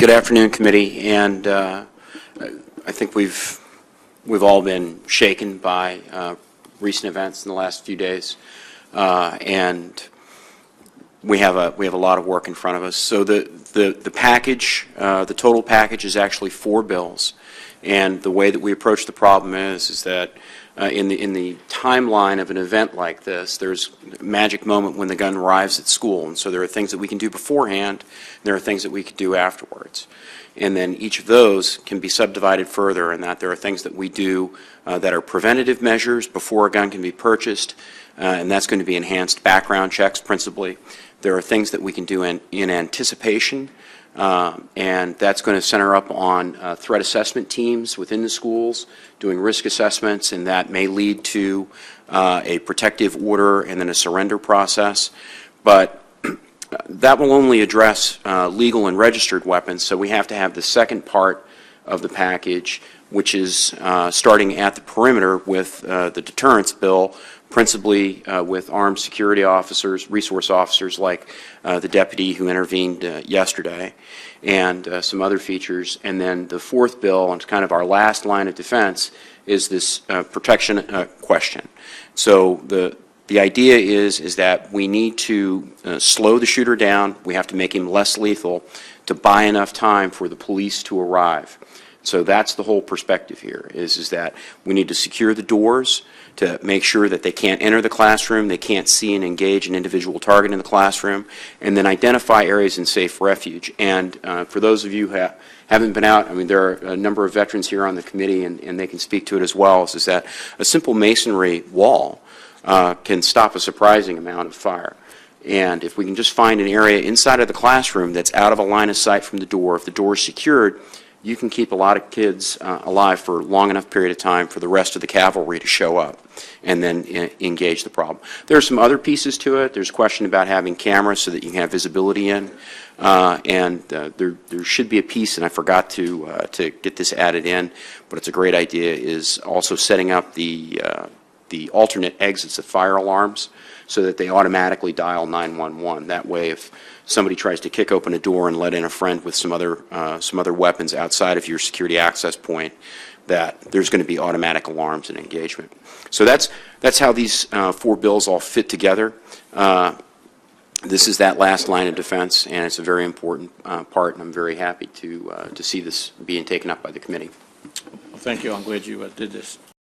Good afternoon, committee, and I think we've all been shaken by recent events in the last few days, and we have a lot of work in front of us. So the package, the total package, is actually 4 bills, and the way that we approach the problem is that in the timeline of an event like this, there's a magic moment when the gun arrives at school, and so there are things that we can do beforehand, and there are things that we can do afterwards. And then each of those can be subdivided further in that there are things that we do that are preventative measures before a gun can be purchased, and that's going to be enhanced background checks principally. There are things that we can do in anticipation, and that's going to center up on threat assessment teams within the schools doing risk assessments, and that may lead to a protective order and then a surrender process. But that will only address legal and registered weapons, so we have to have the second part of the package, which is starting at the perimeter with the deterrence bill, principally with armed security officers, resource officers like the deputy who intervened yesterday, and some other features. And then the fourth bill, and it's kind of our last line of defense, is this protection question. So the idea is that we need to slow the shooter down. We have to make him less lethal to buy enough time for the police to arrive. So that's the whole perspective here, is that we need to secure the doors to make sure that they can't enter the classroom, they can't see and engage an individual target in the classroom, and then identify areas in safe refuge. And for those of you who haven't been out, I mean, there are a number of veterans here on the committee, and they can speak to it as well, is that a simple masonry wall can stop a surprising amount of fire. And if we can just find an area inside of the classroom that's out of a line of sight from the door, if the door is secured, you can keep a lot of kids alive for a long enough period of time for the rest of the cavalry to show up and then engage the problem. There are some other pieces to it. There's a question about having cameras so that you can have visibility in, and there should be a piece, and I forgot to get this added in, but it's a great idea, is also setting up the alternate exits of fire alarms so that they automatically dial 911. That way, if somebody tries to kick open a door and let in a friend with some other weapons outside of your security access point, that there's going to be automatic alarms and engagement. So that's how these 4 bills all fit together. This is that last line of defense, and it's a very important part, and I'm very happy to see this being taken up by the committee. Well, thank you. I'm glad you did this.